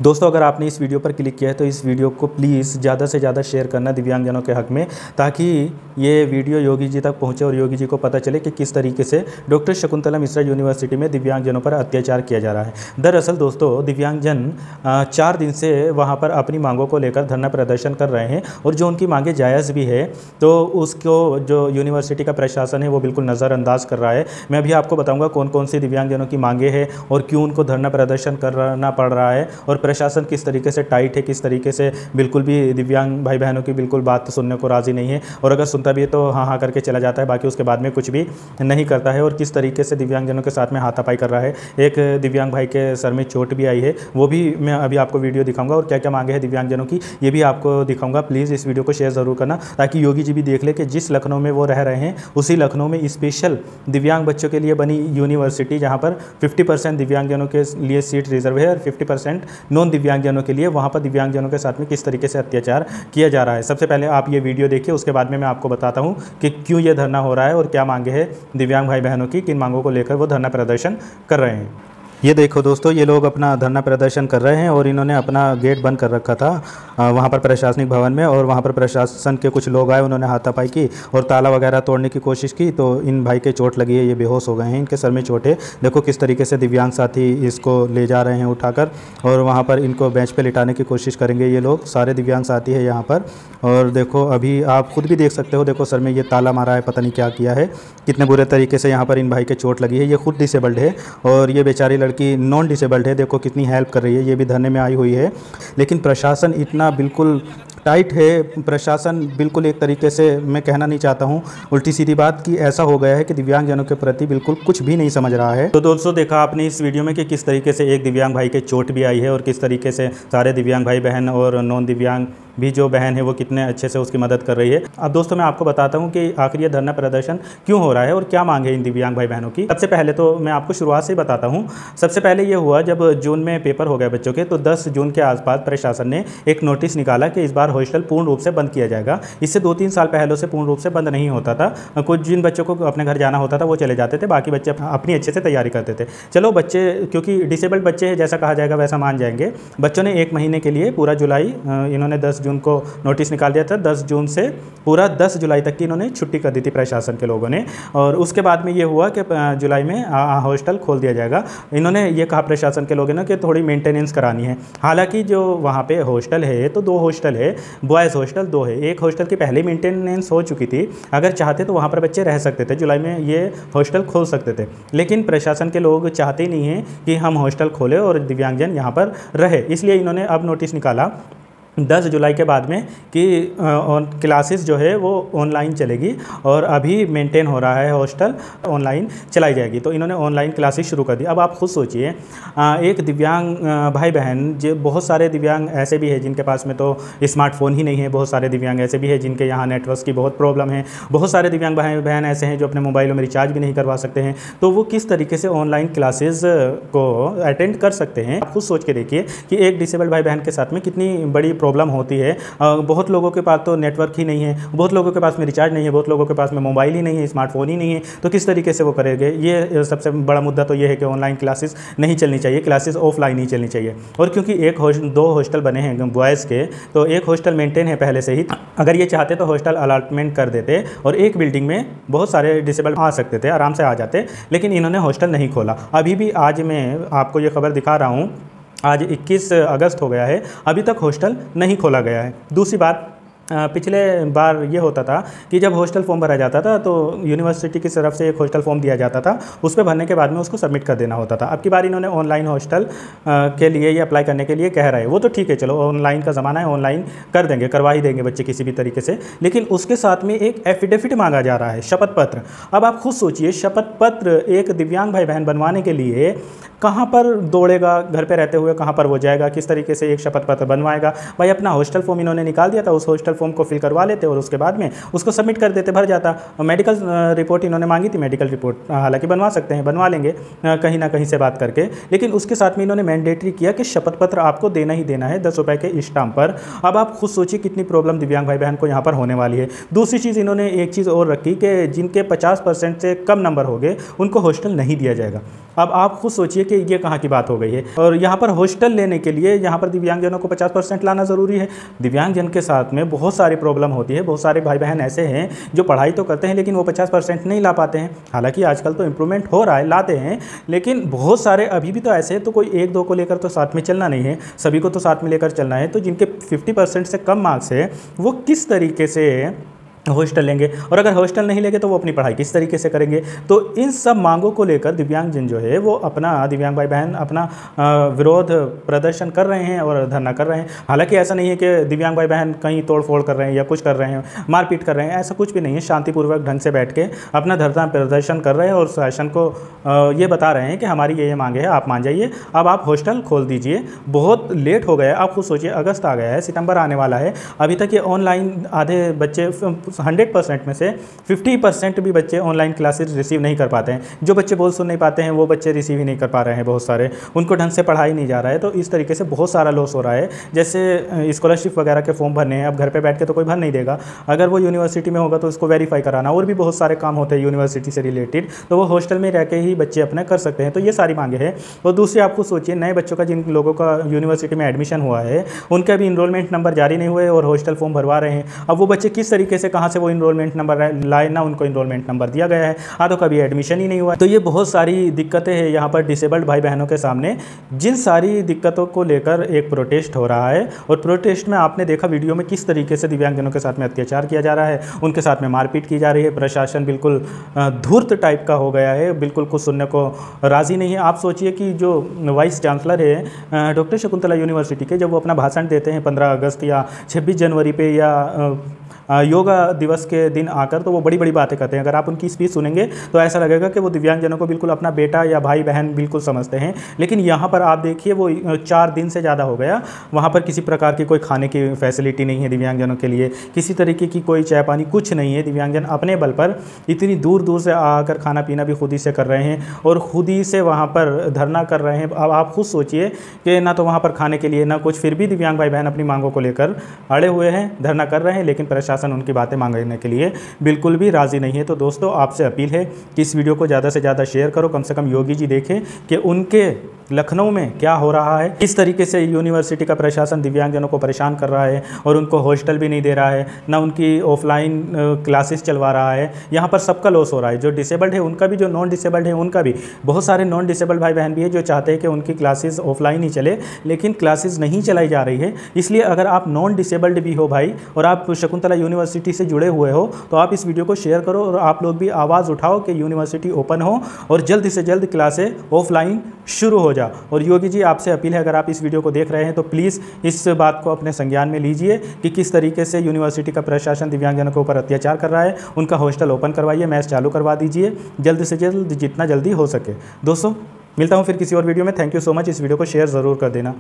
दोस्तों, अगर आपने इस वीडियो पर क्लिक किया है तो इस वीडियो को प्लीज़ ज़्यादा से ज़्यादा शेयर करना दिव्यांगजनों के हक में, ताकि ये वीडियो योगी जी तक पहुंचे और योगी जी को पता चले कि किस तरीके से डॉक्टर शकुंतला मिश्रा यूनिवर्सिटी में दिव्यांगजनों पर अत्याचार किया जा रहा है। दरअसल दोस्तों, दिव्यांगजन 4 दिन से वहाँ पर अपनी मांगों को लेकर धरना प्रदर्शन कर रहे हैं और जो उनकी मांगें जायज़ भी है तो उसको जो यूनिवर्सिटी का प्रशासन है वो बिल्कुल नज़रअंदाज कर रहा है। मैं अभी आपको बताऊँगा कौन कौन सी दिव्यांगजनों की मांगें हैं और क्यों उनको धरना प्रदर्शन करना पड़ रहा है, और प्रशासन किस तरीके से टाइट है, किस तरीके से बिल्कुल भी दिव्यांग भाई बहनों की बिल्कुल बात सुनने को राज़ी नहीं है, और अगर सुनता भी है तो हाँ हाँ करके चला जाता है, बाकी उसके बाद में कुछ भी नहीं करता है, और किस तरीके से दिव्यांगजनों के साथ में हाथापाई कर रहा है। एक दिव्यांग भाई के सर में चोट भी आई है, वो भी मैं अभी आपको वीडियो दिखाऊंगा, और क्या क्या मांगे हैं दिव्यांगजनों की ये भी आपको दिखाऊंगा। प्लीज़ इस वीडियो को शेयर ज़रूर करना, ताकि योगी जी भी देख ले कि जिस लखनऊ में वो रह रहे हैं उसी लखनऊ में स्पेशल दिव्यांग बच्चों के लिए बनी यूनिवर्सिटी, जहाँ पर 50% दिव्यांगजनों के लिए सीट रिजर्व है और 50% नॉन दिव्यांगजनों के लिए, वहाँ पर दिव्यांगजनों के साथ में किस तरीके से अत्याचार किया जा रहा है। सबसे पहले आप ये वीडियो देखिए, उसके बाद में मैं आपको बताता हूँ कि क्यों ये धरना हो रहा है और क्या मांगे हैं दिव्यांग भाई बहनों की, किन मांगों को लेकर वो धरना प्रदर्शन कर रहे हैं। ये देखो दोस्तों, ये लोग अपना धरना प्रदर्शन कर रहे हैं और इन्होंने अपना गेट बंद कर रखा था वहाँ पर प्रशासनिक भवन में, और वहाँ पर प्रशासन के कुछ लोग आए, उन्होंने हाथापाई की और ताला वगैरह तोड़ने की कोशिश की, तो इन भाई के चोट लगी है, ये बेहोश हो गए हैं, इनके सर में चोट है। देखो किस तरीके से दिव्यांग साथी इसको ले जा रहे हैं उठाकर, और वहाँ पर इनको बेंच पर लिटाने की कोशिश करेंगे ये लोग। सारे दिव्यांग साथी है यहाँ पर, और देखो अभी आप खुद भी देख सकते हो, देखो सर में ये ताला मारा है, पता नहीं क्या किया है, कितने बुरे तरीके से यहाँ पर इन भाई के चोट लगी है। ये खुद डिसेबल्ड है और ये बेचारी लड़की नॉन डिसेबल्ड है, देखो कितनी हेल्प कर रही है, ये भी धरने में आई हुई है। लेकिन प्रशासन इतना बिल्कुल टाइट है, प्रशासन बिल्कुल एक तरीके से, मैं कहना नहीं चाहता हूँ उल्टी सीधी बात, कि ऐसा हो गया है कि दिव्यांगजनों के प्रति बिल्कुल कुछ भी नहीं समझ रहा है। तो दोस्तों, देखा आपने इस वीडियो में कि किस तरीके से एक दिव्यांग भाई के चोट भी आई है और किस तरीके से सारे दिव्यांग भाई बहन और नॉन दिव्यांग भी जो बहन है वो कितने अच्छे से उसकी मदद कर रही है। अब दोस्तों, मैं आपको बताता हूँ कि आखिर ये धरना प्रदर्शन क्यों हो रहा है और क्या मांग है इन दिव्यांग भाई बहनों की। सबसे पहले तो मैं आपको शुरुआत से बताता हूँ। सबसे पहले ये हुआ जब जून में पेपर हो गए बच्चों के, तो 10 जून के आसपास प्रशासन ने एक नोटिस निकाला कि इस बार हॉस्टल पूर्ण रूप से बंद किया जाएगा। इससे 2-3 साल पहले से पूर्ण रूप से बंद नहीं होता था। कुछ जिन बच्चों को अपने घर जाना होता था वो चले जाते थे, बाकी बच्चे अपनी अच्छे से तैयारी करते थे। चलो बच्चे, क्योंकि डिसेबल्ड बच्चे हैं, जैसा कहा जाएगा वैसा मान जाएंगे। बच्चों ने 1 महीने के लिए पूरा जुलाई, इन्होंने 10 जून को नोटिस निकाल दिया था, 10 जून से पूरा 10 जुलाई तक की इन्होंने छुट्टी कर दी थी प्रशासन के लोगों ने। और उसके बाद में ये हुआ कि जुलाई में हॉस्टल खोल दिया जाएगा। इन्होंने ये कहा प्रशासन के लोगों ने कि थोड़ी मेंटेनेंस करानी है। हालांकि जो वहाँ पे हॉस्टल है तो 2 हॉस्टल है, बॉयज़ हॉस्टल 2 है। एक हॉस्टल की पहले मेंटेनेंस हो चुकी थी, अगर चाहते तो वहाँ पर बच्चे रह सकते थे, जुलाई में ये हॉस्टल खोल सकते थे। लेकिन प्रशासन के लोग चाहते नहीं हैं कि हम हॉस्टल खोलें और दिव्यांगजन यहाँ पर रहे, इसलिए इन्होंने अब नोटिस निकाला 10 जुलाई के बाद में कि क्लासेस जो है वो ऑनलाइन चलेगी, और अभी मेंटेन हो रहा है हॉस्टल, ऑनलाइन चलाई जाएगी। तो इन्होंने ऑनलाइन क्लासेस शुरू कर दी। अब आप खुद सोचिए, एक दिव्यांग भाई बहन, जो बहुत सारे दिव्यांग ऐसे भी हैं जिनके पास में तो स्मार्टफोन ही नहीं है, बहुत सारे दिव्यांग ऐसे भी हैं जिनके यहाँ नेटवर्क की बहुत प्रॉब्लम है, बहुत सारे दिव्यांग भाई बहन ऐसे हैं जो अपने मोबाइलों में रिचार्ज भी नहीं करवा सकते हैं। तो वो किस तरीके से ऑनलाइन क्लासेस को अटेंड कर सकते हैं? आप खुद सोच के देखिए कि एक डिसेबल्ड भाई बहन के साथ में कितनी बड़ी प्रॉब्लम होती है। बहुत लोगों के पास तो नेटवर्क ही नहीं है, बहुत लोगों के पास में रिचार्ज नहीं है, बहुत लोगों के पास में मोबाइल ही नहीं है, स्मार्टफोन ही नहीं है, तो किस तरीके से वो करेंगे? ये सबसे बड़ा मुद्दा तो ये है कि ऑनलाइन क्लासेस नहीं चलनी चाहिए, क्लासेस ऑफलाइन ही चलनी चाहिए। और क्योंकि 2 हॉस्टल बने हैं बॉयज़ के, तो एक हॉस्टल मेंटेन है पहले से ही, अगर ये चाहते तो हॉस्टल अलॉटमेंट कर देते और एक बिल्डिंग में बहुत सारे डिसेबल्ड आ सकते थे, आराम से आ जाते, लेकिन इन्होंने हॉस्टल नहीं खोला। अभी भी आज मैं आपको ये खबर दिखा रहा हूँ, आज 21 अगस्त हो गया है, अभी तक हॉस्टल नहीं खोला गया है। दूसरी बात, पिछले बार ये होता था कि जब हॉस्टल फॉर्म भरा जाता था तो यूनिवर्सिटी की तरफ से एक हॉस्टल फॉर्म दिया जाता था, उस पर भरने के बाद में उसको सबमिट कर देना होता था। अब की बार इन्होंने ऑनलाइन हॉस्टल के लिए ये अप्लाई करने के लिए कह रहे हैं। वो तो ठीक है, चलो ऑनलाइन का ज़माना है, ऑनलाइन कर देंगे, करवा ही देंगे बच्चे किसी भी तरीके से, लेकिन उसके साथ में एक एफिडेविट मांगा जा रहा है, शपथ पत्र। अब आप खुद सोचिए, शपथ पत्र एक दिव्यांग भाई बहन बनवाने के लिए कहाँ पर दौड़ेगा, घर पे रहते हुए कहाँ पर वो जाएगा, किस तरीके से एक शपथ पत्र बनवाएगा? भाई अपना हॉस्टल फॉर्म इन्होंने निकाल दिया था, उस हॉस्टल फॉर्म को फिल करवा लेते और उसके बाद में उसको सबमिट कर देते, भर जाता। मेडिकल रिपोर्ट इन्होंने मांगी थी, मेडिकल रिपोर्ट हालांकि बनवा सकते हैं, बनवा लेंगे कहीं ना कहीं से बात करके, लेकिन उसके साथ में इन्होंने मैंडेटरी किया कि शपथ पत्र आपको देना ही देना है 10 रुपये के स्टाम्प पर। अब आप खुद सोचिए कितनी प्रॉब्लम दिव्यांग भाई बहन को यहाँ पर होने वाली है। दूसरी चीज़ इन्होंने एक चीज़ और रखी कि जिनके 50% से कम नंबर हो गए उनको हॉस्टल नहीं दिया जाएगा। अब आप खुद सोचिए कि ये कहाँ की बात हो गई है। और यहाँ पर हॉस्टल लेने के लिए यहाँ पर दिव्यांगजनों को 50% लाना ज़रूरी है। दिव्यांगजन के साथ में बहुत सारी प्रॉब्लम होती है, बहुत सारे भाई बहन ऐसे हैं जो पढ़ाई तो करते हैं लेकिन वो 50% नहीं ला पाते हैं। हालांकि आजकल तो इम्प्रूवमेंट हो रहा है, लाते हैं, लेकिन बहुत सारे अभी भी तो ऐसे हैं। तो कोई 1-2 को लेकर तो साथ में चलना नहीं है, सभी को तो साथ में लेकर चलना है। तो जिनके 50% से कम मार्क्स है वो किस तरीके से हॉस्टल लेंगे, और अगर हॉस्टल नहीं लेंगे तो वो अपनी पढ़ाई किस तरीके से करेंगे। तो इन सब मांगों को लेकर दिव्यांगजन जो है वो अपना, दिव्यांग भाई बहन अपना विरोध प्रदर्शन कर रहे हैं और धरना कर रहे हैं। हालांकि ऐसा नहीं है कि दिव्यांग भाई बहन कहीं तोड़फोड़ कर रहे हैं या कुछ कर रहे हैं, मारपीट कर रहे हैं, ऐसा कुछ भी नहीं है। शांतिपूर्वक ढंग से बैठ के अपना धरना प्रदर्शन कर रहे हैं और शासन को ये बता रहे हैं कि हमारी ये मांगे है, आप मान जाइए, अब आप हॉस्टल खोल दीजिए। बहुत लेट हो गया, आप खुद सोचिए, अगस्त आ गया है, सितंबर आने वाला है, अभी तक ये ऑनलाइन आधे बच्चे 100% में से 50% भी बच्चे ऑनलाइन क्लासेस रिसीव नहीं कर पाते हैं। जो बच्चे बोल सुन नहीं पाते हैं वो बच्चे रिसीव ही नहीं कर पा रहे हैं, बहुत सारे, उनको ढंग से पढ़ाई नहीं जा रहा है। तो इस तरीके से बहुत सारा लॉस हो रहा है। जैसे स्कॉलरशिप वगैरह के फॉर्म भरने हैं, अब घर पे बैठ के तो कोई भर नहीं देगा, अगर वो यूनिवर्सिटी में होगा तो उसको वेरीफाई कराना, और भी बहुत सारे काम होते हैं यूनिवर्सिटी से रिलेटेड, तो वो हॉस्टल में रह के ही बच्चे अपने कर सकते हैं। तो ये सारी मांगे हैं। और दूसरी आपको सोचिए, नए बच्चों का, जिन लोगों का यूनिवर्सिटी में एडमिशन हुआ है उनके अभी इनरोलमेंट नंबर जारी नहीं हुए और हॉस्टल फॉर्म भरवा रहे हैं। अब वो बच्चे किस तरीके से, कहाँ से वो इनरोलमेंट नंबर लाए, ना उनको इनरोलमेंट नंबर दिया गया है, आधों का भी एडमिशन ही नहीं हुआ। तो ये बहुत सारी दिक्कतें हैं यहाँ पर डिसेबल्ड भाई बहनों के सामने, जिन सारी दिक्कतों को लेकर एक प्रोटेस्ट हो रहा है। और प्रोटेस्ट में आपने देखा वीडियो में किस तरीके से दिव्यांगजनों के साथ में अत्याचार किया जा रहा है, उनके साथ में मारपीट की जा रही है। प्रशासन बिल्कुल धूर्त टाइप का हो गया है, बिल्कुल कुछ सुनने को राज़ी नहीं है। आप सोचिए कि जो वाइस चांसलर है डॉक्टर शकुंतला यूनिवर्सिटी के, जब वो अपना भाषण देते हैं 15 अगस्त या 26 जनवरी पे या योगा दिवस के दिन आकर, तो वो बड़ी बड़ी बातें करते हैं। अगर आप उनकी स्पीच सुनेंगे तो ऐसा लगेगा कि वो दिव्यांगजनों को बिल्कुल अपना बेटा या भाई बहन बिल्कुल समझते हैं। लेकिन यहाँ पर आप देखिए, वो 4 दिन से ज़्यादा हो गया, वहाँ पर किसी प्रकार की कोई खाने की फैसिलिटी नहीं है दिव्यांगजनों के लिए, किसी तरीके की कोई चाय पानी कुछ नहीं है। दिव्यांगजन अपने बल पर इतनी दूर दूर से आकर खाना पीना भी खुद ही से कर रहे हैं और खुद ही से वहाँ पर धरना कर रहे हैं। अब आप खुद सोचिए कि ना तो वहाँ पर खाने के लिए ना कुछ, फिर भी दिव्यांग भाई बहन अपनी मांगों को लेकर अड़े हुए हैं, धरना कर रहे हैं, लेकिन प्रशासन उनकी बातें मांगने के लिए बिल्कुल भी राजी नहीं है। तो दोस्तों, आपसे अपील है कि इस वीडियो को ज़्यादा से ज़्यादा शेयर करो, कम से कम योगी जी देखें कि उनके लखनऊ में क्या हो रहा है, किस तरीके से यूनिवर्सिटी का प्रशासन दिव्यांगजनों को परेशान कर रहा है और उनको हॉस्टल भी नहीं दे रहा है, ना उनकी ऑफलाइन क्लासेस चलवा रहा है। यहाँ पर सबका लॉस हो रहा है, जो डिसेबल्ड है उनका भी, जो नॉन डिसेबल्ड है उनका भी। बहुत सारे नॉन डिसेबल्ड भाई बहन भी है जो चाहते हैं कि उनकी क्लासेस ऑफलाइन ही चले, लेकिन क्लासेस नहीं चलाई जा रही है। इसलिए अगर आप नॉन डिसेबल्ड भी हो भाई और आप शकुंतला यूनिवर्सिटी से जुड़े हुए हो, तो आप इस वीडियो को शेयर करो और आप लोग भी आवाज़ उठाओ कि यूनिवर्सिटी ओपन हो और जल्द से जल्द क्लासें ऑफलाइन शुरू हो जा। और योगी जी, आपसे अपील है, अगर आप इस वीडियो को देख रहे हैं तो प्लीज़ इस बात को अपने संज्ञान में लीजिए कि किस तरीके से यूनिवर्सिटी का प्रशासन दिव्यांगजनों के ऊपर अत्याचार कर रहा है। उनका हॉस्टल ओपन करवाइए, मैच चालू करवा दीजिए जल्द से जल्द, जितना जल्दी हो सके। दोस्तों, मिलता हूँ फिर किसी और वीडियो में। Thank you so much. इस वीडियो को शेयर ज़रूर कर देना।